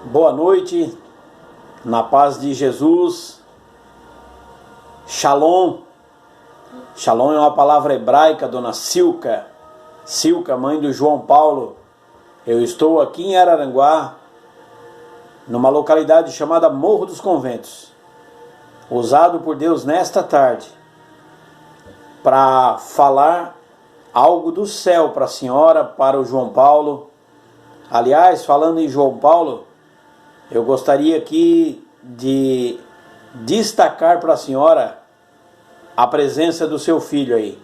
Boa noite, na paz de Jesus. Shalom. Shalom é uma palavra hebraica, dona Silca. Silca, mãe do João Paulo. Eu estou aqui em Araranguá, numa localidade chamada Morro dos Conventos, usado por Deus nesta tarde, para falar algo do céu para a senhora, para o João Paulo. Aliás, falando em João Paulo, eu gostaria aqui de destacar para a senhora a presença do seu filho aí.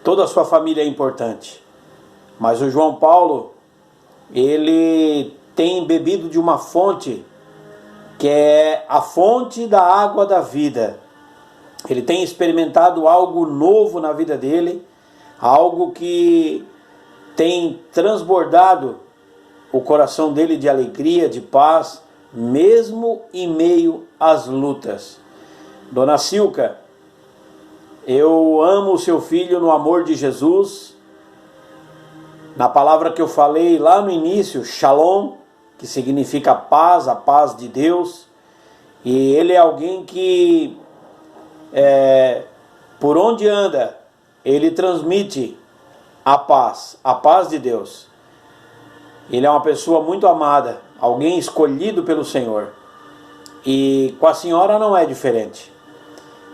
Toda a sua família é importante, mas o João Paulo, ele tem bebido de uma fonte que é a fonte da água da vida. Ele tem experimentado algo novo na vida dele, algo que tem transbordado o coração dele de alegria, de paz, mesmo em meio às lutas. Dona Silca, eu amo o seu filho no amor de Jesus. Na palavra que eu falei lá no início, Shalom, que significa paz, a paz de Deus. E ele é alguém que, por onde anda, ele transmite a paz de Deus. Ele é uma pessoa muito amada, alguém escolhido pelo Senhor. E com a senhora não é diferente.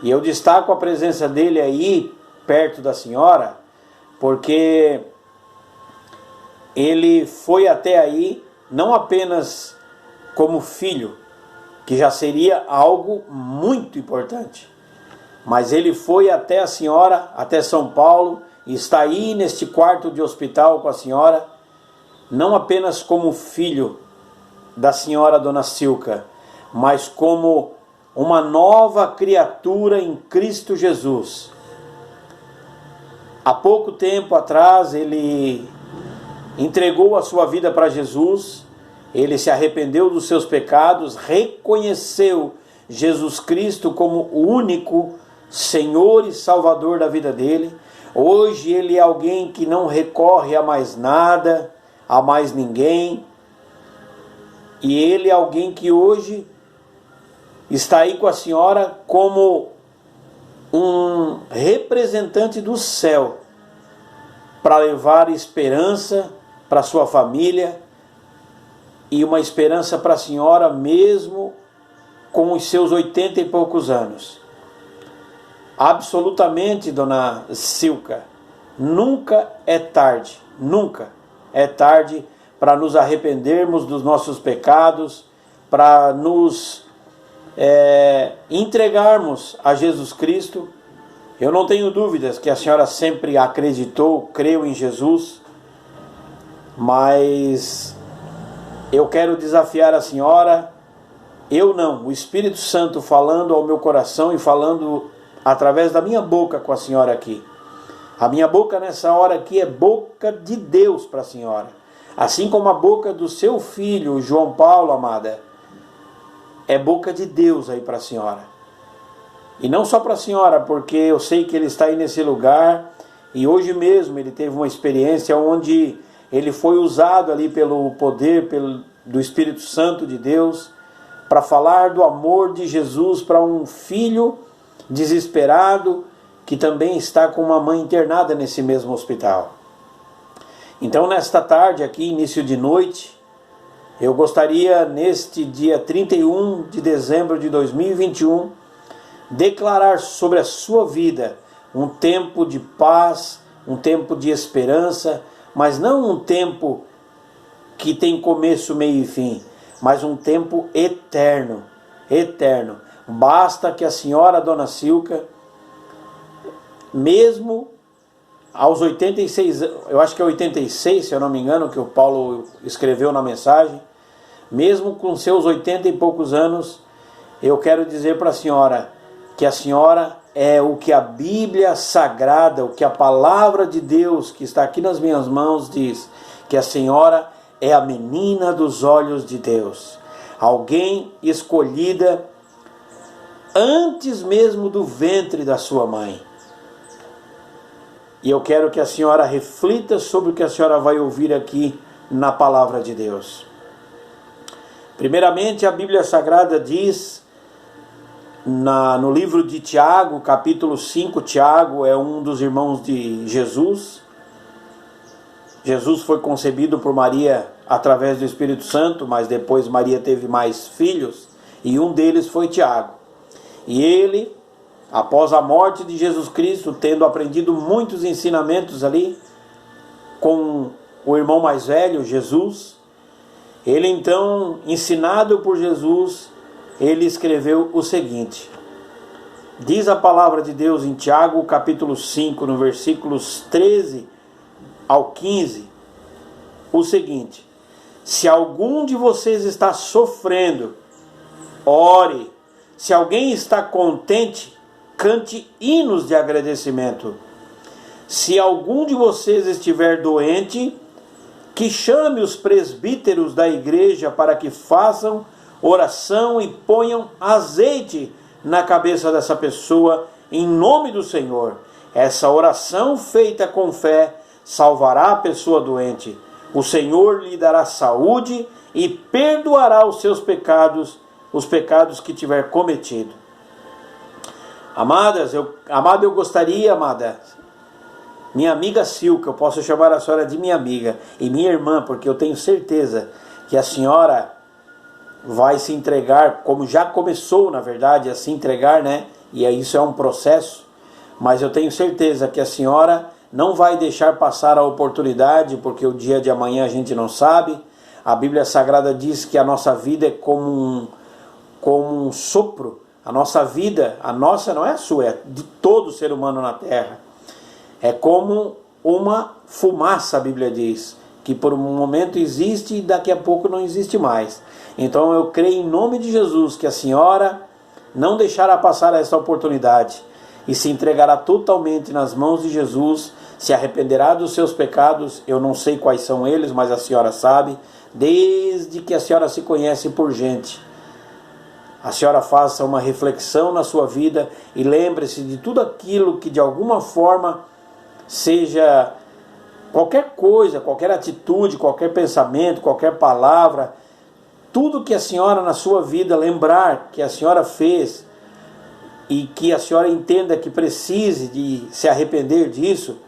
E eu destaco a presença dele aí, perto da senhora, porque ele foi até aí, não apenas como filho, que já seria algo muito importante, mas ele foi até a senhora, até São Paulo, e está aí neste quarto de hospital com a senhora, não apenas como filho da senhora Dona Silca, mas como uma nova criatura em Cristo Jesus. Há pouco tempo atrás ele entregou a sua vida para Jesus, ele se arrependeu dos seus pecados, reconheceu Jesus Cristo como o único Senhor e Salvador da vida dele. Hoje ele é alguém que não recorre a mais nada, a mais ninguém, e ele é alguém que hoje está aí com a senhora como um representante do céu, para levar esperança para sua família e uma esperança para a senhora mesmo com os seus 80 e poucos anos. Absolutamente, Dona Silca, nunca é tarde, nunca é tarde para nos arrependermos dos nossos pecados, para nos entregarmos a Jesus Cristo. Eu não tenho dúvidas que a senhora sempre acreditou, creu em Jesus, mas eu quero desafiar a senhora, o Espírito Santo falando ao meu coração e falando através da minha boca com a senhora aqui. A minha boca nessa hora aqui é boca de Deus para a senhora. Assim como a boca do seu filho, João Paulo, amada, é boca de Deus aí para a senhora. E não só para a senhora, porque eu sei que ele está aí nesse lugar, e hoje mesmo ele teve uma experiência onde ele foi usado ali pelo poder do Espírito Santo de Deus, para falar do amor de Jesus para um filho desesperado, que também está com uma mãe internada nesse mesmo hospital. Então, nesta tarde aqui, início de noite, eu gostaria, neste dia 31 de dezembro de 2021, declarar sobre a sua vida um tempo de paz, um tempo de esperança, mas não um tempo que tem começo, meio e fim, mas um tempo eterno, eterno. Basta que a senhora Dona Silca, mesmo aos 86, eu acho que é 86, se eu não me engano, que o Paulo escreveu na mensagem, mesmo com seus 80 e poucos anos, eu quero dizer para a senhora que a senhora é o que a Bíblia Sagrada, o que a palavra de Deus que está aqui nas minhas mãos diz, que a senhora é a menina dos olhos de Deus, alguém escolhida antes mesmo do ventre da sua mãe. E eu quero que a senhora reflita sobre o que a senhora vai ouvir aqui na palavra de Deus. Primeiramente, a Bíblia Sagrada diz, no livro de Tiago, capítulo 5, Tiago é um dos irmãos de Jesus. Jesus foi concebido por Maria através do Espírito Santo, mas depois Maria teve mais filhos, e um deles foi Tiago. E ele, após a morte de Jesus Cristo, tendo aprendido muitos ensinamentos ali com o irmão mais velho, Jesus, ele então, ensinado por Jesus, ele escreveu o seguinte. Diz a palavra de Deus em Tiago, capítulo 5, no versículos 13 ao 15, o seguinte: se algum de vocês está sofrendo, ore. Se alguém está contente, cante hinos de agradecimento. Se algum de vocês estiver doente, que chame os presbíteros da igreja para que façam oração e ponham azeite na cabeça dessa pessoa em nome do Senhor. Essa oração feita com fé salvará a pessoa doente. O Senhor lhe dará saúde e perdoará os seus pecados, os pecados que tiver cometido. Eu gostaria, minha amiga Silca, eu posso chamar a senhora de minha amiga, e minha irmã, porque eu tenho certeza que a senhora vai se entregar, como já começou, na verdade, a se entregar, né? E isso é um processo, mas eu tenho certeza que a senhora não vai deixar passar a oportunidade, porque o dia de amanhã a gente não sabe. A Bíblia Sagrada diz que a nossa vida é como um sopro. A nossa vida, a nossa não é a sua, é de todo ser humano na terra. É como uma fumaça, a Bíblia diz, que por um momento existe e daqui a pouco não existe mais. Então eu creio em nome de Jesus que a senhora não deixará passar essa oportunidade e se entregará totalmente nas mãos de Jesus, se arrependerá dos seus pecados. Eu não sei quais são eles, mas a senhora sabe, desde que a senhora se conhece por gente. A senhora faça uma reflexão na sua vida e lembre-se de tudo aquilo que de alguma forma, seja qualquer coisa, qualquer atitude, qualquer pensamento, qualquer palavra, tudo que a senhora na sua vida lembrar que a senhora fez e que a senhora entenda que precise de se arrepender disso,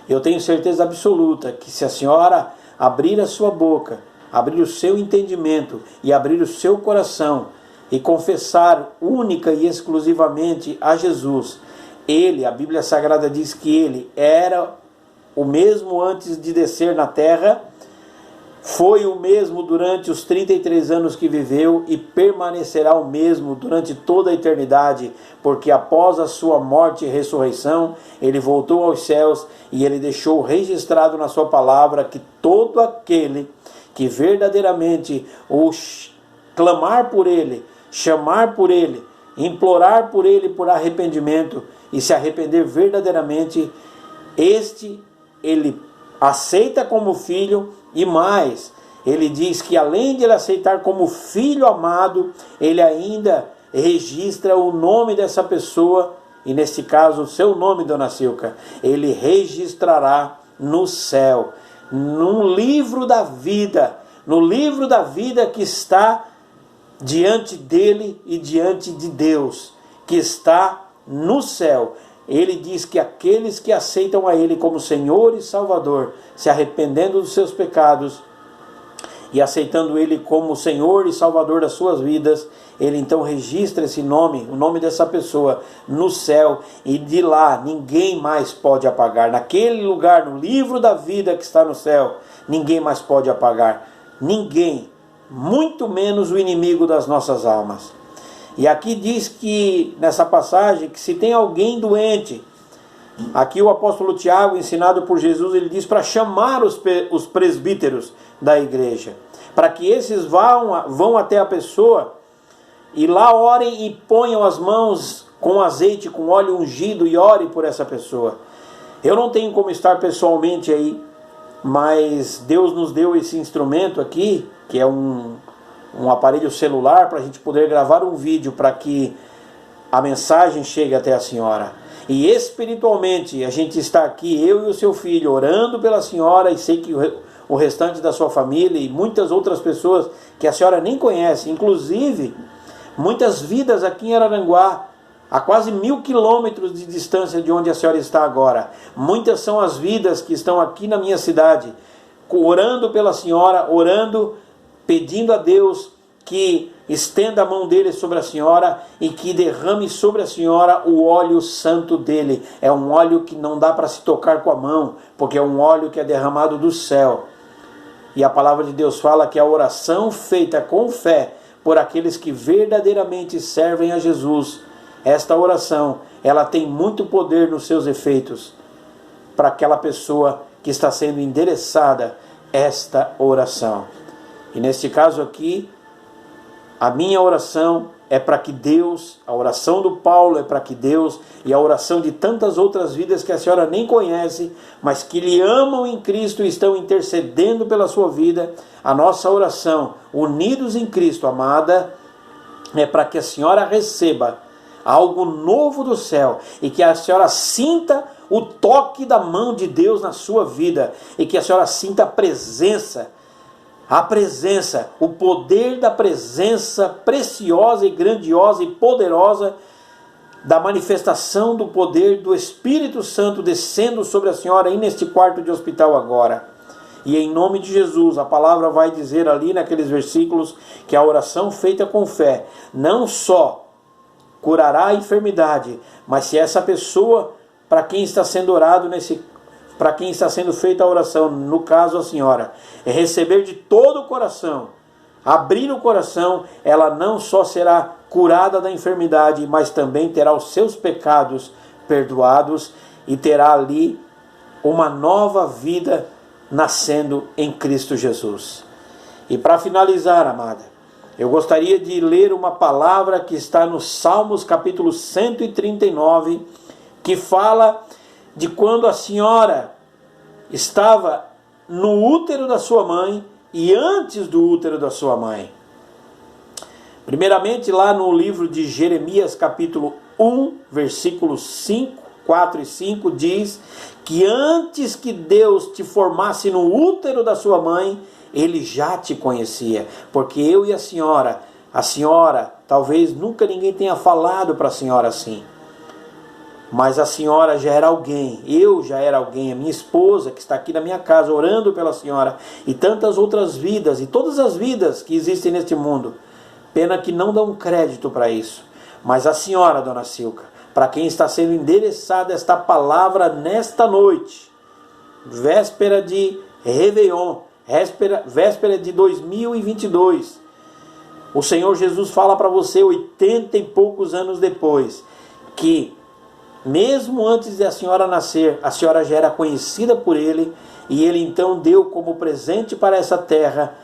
eu tenho certeza absoluta que se a senhora abrir a sua boca, abrir o seu entendimento e abrir o seu coração e confessar única e exclusivamente a Jesus, ele, a Bíblia Sagrada diz que ele era o mesmo antes de descer na terra, foi o mesmo durante os 33 anos que viveu e permanecerá o mesmo durante toda a eternidade, porque após a sua morte e ressurreição, ele voltou aos céus e ele deixou registrado na sua palavra que todo aquele que verdadeiramente o clamar por ele, chamar por ele, implorar por ele por arrependimento e se arrepender verdadeiramente, ele aceita como filho. E mais, ele diz que além de ele aceitar como filho amado, ele ainda registra o nome dessa pessoa, e nesse caso o seu nome, dona Silca, ele registrará no céu, no livro da vida que está diante dele e diante de Deus, que está no céu. Ele diz que aqueles que aceitam a ele como Senhor e Salvador, se arrependendo dos seus pecados e aceitando ele como Senhor e Salvador das suas vidas, ele então registra esse nome, o nome dessa pessoa, no céu, e de lá ninguém mais pode apagar. Naquele lugar, no livro da vida que está no céu, ninguém mais pode apagar. Ninguém, muito menos o inimigo das nossas almas. E aqui diz que, nessa passagem, que se tem alguém doente, aqui o apóstolo Tiago, ensinado por Jesus, ele diz para chamar os presbíteros da igreja, para que esses vão até a pessoa e lá orem e ponham as mãos com azeite, com óleo ungido e ore por essa pessoa. Eu não tenho como estar pessoalmente aí, mas Deus nos deu esse instrumento aqui, que é um aparelho celular, para a gente poder gravar um vídeo para que a mensagem chegue até a senhora. E espiritualmente a gente está aqui, eu e o seu filho, orando pela senhora, e sei que o restante da sua família e muitas outras pessoas que a senhora nem conhece, inclusive muitas vidas aqui em Araranguá, a quase 1000 quilômetros de distância de onde a senhora está agora. Muitas são as vidas que estão aqui na minha cidade, orando pela senhora, orando, pedindo a Deus que estenda a mão dele sobre a senhora e que derrame sobre a senhora o óleo santo dele. É um óleo que não dá para se tocar com a mão, porque é um óleo que é derramado do céu. E a palavra de Deus fala que a oração feita com fé por aqueles que verdadeiramente servem a Jesus, esta oração, ela tem muito poder nos seus efeitos para aquela pessoa que está sendo endereçada esta oração. E neste caso aqui, a minha oração é para que Deus, a oração do Paulo é para que Deus, e a oração de tantas outras vidas que a senhora nem conhece, mas que lhe amam em Cristo e estão intercedendo pela sua vida, a nossa oração, unidos em Cristo, amada, é para que a senhora receba algo novo do céu e que a senhora sinta o toque da mão de Deus na sua vida e que a senhora sinta a presença, o poder da presença preciosa e grandiosa e poderosa da manifestação do poder do Espírito Santo descendo sobre a senhora aí neste quarto de hospital agora. E em nome de Jesus, a palavra vai dizer ali naqueles versículos que a oração feita com fé não só curará a enfermidade, mas se essa pessoa para quem está sendo orado para quem está sendo feita a oração, no caso a senhora, é receber de todo o coração, abrir o coração, ela não só será curada da enfermidade, mas também terá os seus pecados perdoados e terá ali uma nova vida nascendo em Cristo Jesus. E para finalizar, amada, eu gostaria de ler uma palavra que está no Salmos capítulo 139, que fala de quando a senhora estava no útero da sua mãe e antes do útero da sua mãe. Primeiramente, lá no livro de Jeremias, capítulo 1, versículos 5, 4 e 5, diz que antes que Deus te formasse no útero da sua mãe, Ele já te conhecia. Porque eu e a senhora, talvez nunca ninguém tenha falado para a senhora assim. Mas a senhora já era alguém, eu já era alguém, a minha esposa que está aqui na minha casa orando pela senhora e tantas outras vidas e todas as vidas que existem neste mundo. Pena que não dão crédito para isso. Mas a senhora, dona Silca, para quem está sendo endereçada esta palavra nesta noite, véspera de Réveillon, véspera de 2022, o Senhor Jesus fala para você 80 e poucos anos depois, que mesmo antes de a senhora nascer, a senhora já era conhecida por Ele, e Ele então deu como presente para essa terra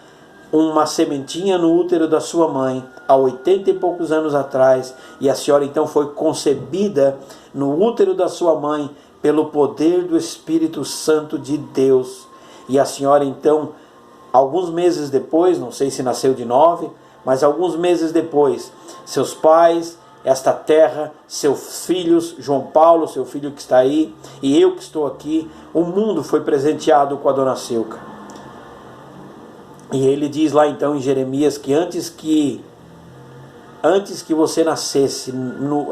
uma sementinha no útero da sua mãe, há 80 e poucos anos atrás, e a senhora então foi concebida no útero da sua mãe pelo poder do Espírito Santo de Deus. E a senhora então, alguns meses depois, não sei se nasceu de 9, mas alguns meses depois, seus pais, esta terra, seus filhos, João Paulo, seu filho que está aí, e eu que estou aqui, o mundo foi presenteado com a dona Silca. E ele diz lá então em Jeremias que antes que você nascesse,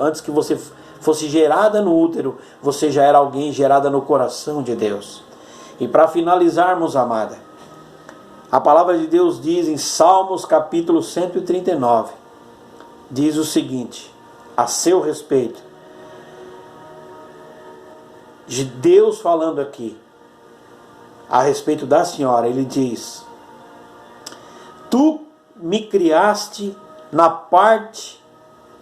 antes que você fosse gerada no útero, você já era alguém gerada no coração de Deus. E para finalizarmos, amada, a palavra de Deus diz em Salmos capítulo 139, diz o seguinte, a seu respeito, de Deus falando aqui, a respeito da senhora, ele diz: Tu me criaste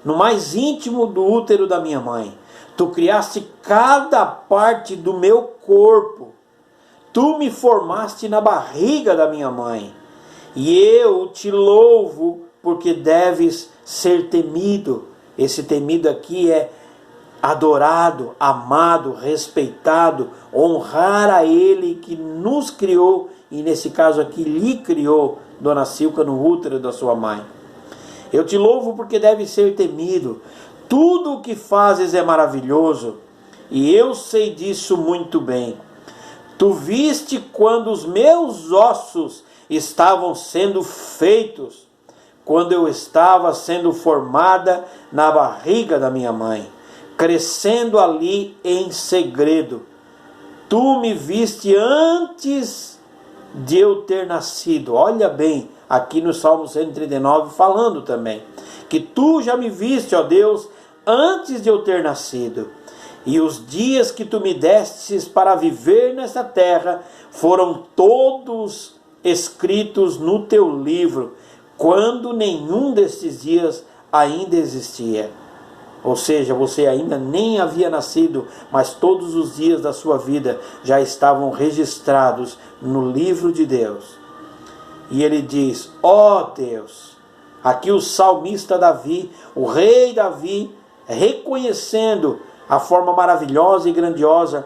no mais íntimo do útero da minha mãe. Tu criaste cada parte do meu corpo. Tu me formaste na barriga da minha mãe. E eu te louvo porque deves ser temido. Esse temido aqui é adorado, amado, respeitado, honrar a Ele que nos criou, e nesse caso aqui lhe criou, dona Silca, no útero da sua mãe. Eu te louvo porque deve ser temido. Tudo o que fazes é maravilhoso, e eu sei disso muito bem. Tu viste quando os meus ossos estavam sendo feitos, quando eu estava sendo formada na barriga da minha mãe, crescendo ali em segredo. Tu me viste antes de eu ter nascido. Olha bem, aqui no Salmo 139 falando também, que tu já me viste, ó Deus, antes de eu ter nascido. E os dias que tu me destes para viver nesta terra foram todos escritos no teu livro, quando nenhum destes dias ainda existia. Ou seja, você ainda nem havia nascido, mas todos os dias da sua vida já estavam registrados no livro de Deus. E ele diz, ó Deus, aqui o salmista Davi, o rei Davi, reconhecendo a forma maravilhosa e grandiosa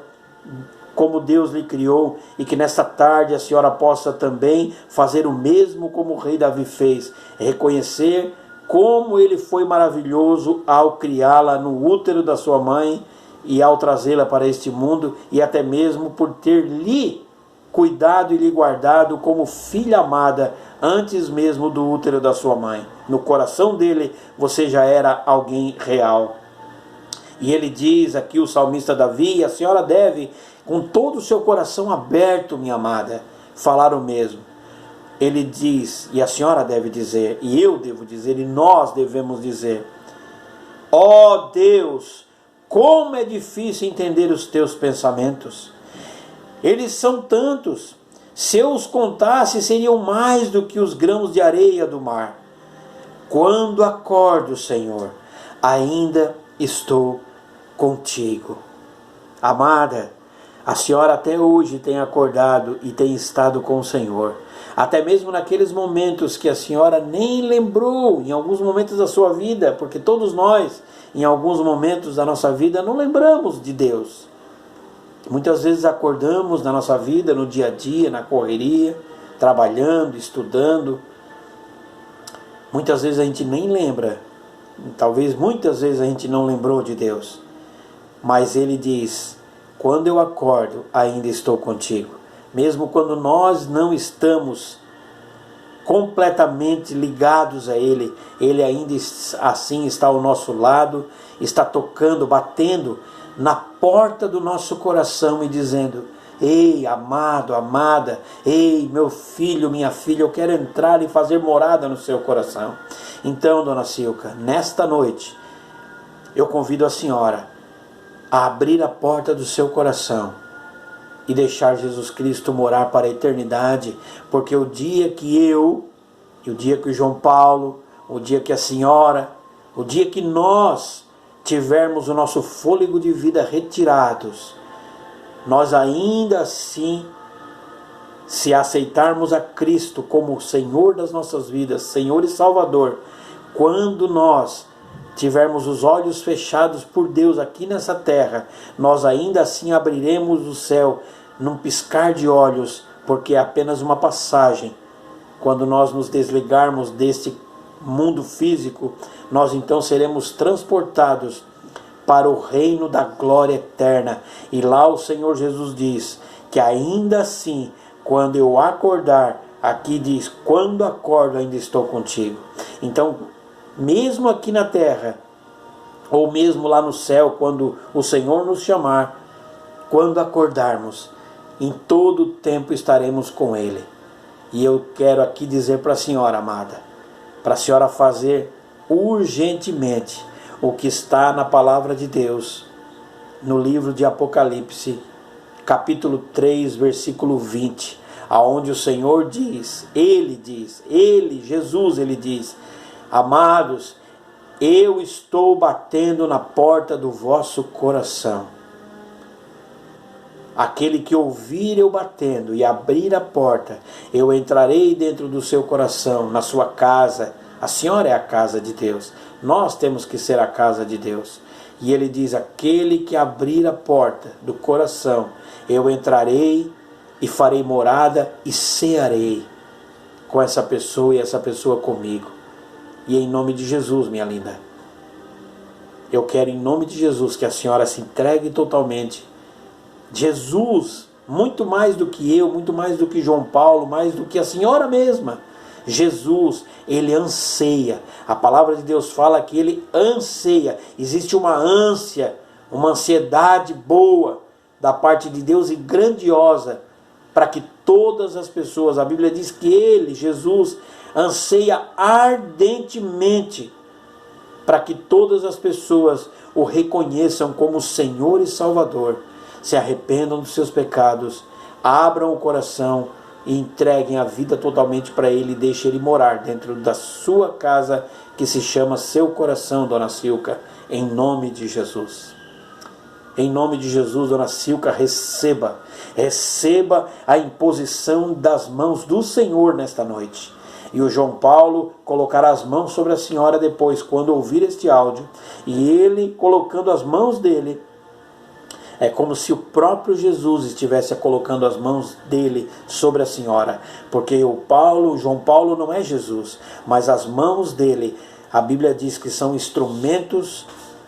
como Deus lhe criou, e que nesta tarde a senhora possa também fazer o mesmo como o rei Davi fez, reconhecer como ele foi maravilhoso ao criá-la no útero da sua mãe e ao trazê-la para este mundo, e até mesmo por ter lhe cuidado e lhe guardado como filha amada antes mesmo do útero da sua mãe. No coração dele você já era alguém real. E ele diz aqui, o salmista Davi, a senhora deve, com todo o seu coração aberto, minha amada, falar o mesmo. Ele diz, e a senhora deve dizer, e eu devo dizer, e nós devemos dizer, ó Deus, como é difícil entender os teus pensamentos. Eles são tantos, se eu os contasse, seriam mais do que os grãos de areia do mar. Quando acordo, Senhor, ainda estou contigo. Amada, a senhora até hoje tem acordado e tem estado com o Senhor. Até mesmo naqueles momentos que a senhora nem lembrou, em alguns momentos da sua vida, porque todos nós, em alguns momentos da nossa vida, não lembramos de Deus. Muitas vezes acordamos na nossa vida, no dia a dia, na correria, trabalhando, estudando. Muitas vezes a gente nem lembra, talvez muitas vezes a gente não lembrou de Deus. Mas ele diz, quando eu acordo, ainda estou contigo. Mesmo quando nós não estamos completamente ligados a Ele, Ele ainda assim está ao nosso lado, está tocando, batendo na porta do nosso coração e dizendo, ei, amado, amada, ei, meu filho, minha filha, eu quero entrar e fazer morada no seu coração. Então, dona Silca, nesta noite, eu convido a senhora a abrir a porta do seu coração e deixar Jesus Cristo morar para a eternidade, porque o dia que eu, e o dia que o João Paulo, o dia que a senhora, o dia que nós tivermos o nosso fôlego de vida retirados, nós ainda assim, se aceitarmos a Cristo como Senhor das nossas vidas, Senhor e Salvador, quando nós tivermos os olhos fechados por Deus aqui nessa terra, nós ainda assim abriremos o céu num piscar de olhos, porque é apenas uma passagem. Quando nós nos desligarmos deste mundo físico, nós então seremos transportados para o reino da glória eterna. E lá o Senhor Jesus diz que ainda assim, quando eu acordar, aqui diz, quando acordo ainda estou contigo. Então, mesmo aqui na terra, ou mesmo lá no céu, quando o Senhor nos chamar, quando acordarmos, em todo o tempo estaremos com Ele. E eu quero aqui dizer para a senhora, amada, para a senhora fazer urgentemente o que está na palavra de Deus, no livro de Apocalipse, capítulo 3, versículo 20, aonde o Senhor diz, Jesus, ele diz, amados, eu estou batendo na porta do vosso coração. Aquele que ouvir eu batendo e abrir a porta, eu entrarei dentro do seu coração, na sua casa. A senhora é a casa de Deus. Nós temos que ser a casa de Deus. E ele diz, aquele que abrir a porta do coração, eu entrarei e farei morada e cearei com essa pessoa e essa pessoa comigo. E em nome de Jesus, minha linda, eu quero em nome de Jesus que a senhora se entregue totalmente. Jesus muito mais do que eu, muito mais do que João Paulo, mais do que a senhora mesma. Jesus, ele anseia. A palavra de Deus fala que ele anseia. Existe uma ânsia, uma ansiedade boa da parte de Deus e grandiosa para que todas as pessoas, a Bíblia diz que ele, Jesus, anseia ardentemente para que todas as pessoas o reconheçam como Senhor e Salvador, se arrependam dos seus pecados, abram o coração e entreguem a vida totalmente para Ele e deixem Ele morar dentro da sua casa, que se chama seu coração, dona Silca, em nome de Jesus. Em nome de Jesus, dona Silca, receba a imposição das mãos do Senhor nesta noite. E o João Paulo colocará as mãos sobre a senhora depois, quando ouvir este áudio, e ele colocando as mãos dele, é como se o próprio Jesus estivesse colocando as mãos dele sobre a senhora, porque o João Paulo não é Jesus, mas as mãos dele, a Bíblia diz que são instrumentos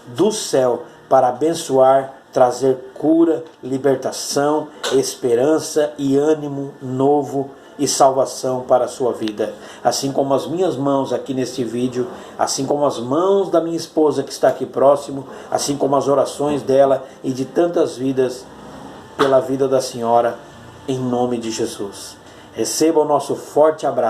do céu para abençoar, trazer cura, libertação, esperança e ânimo novo e salvação para a sua vida. Assim como as minhas mãos aqui neste vídeo, assim como as mãos da minha esposa que está aqui próximo, assim como as orações dela e de tantas vidas pela vida da senhora, em nome de Jesus. Receba o nosso forte abraço.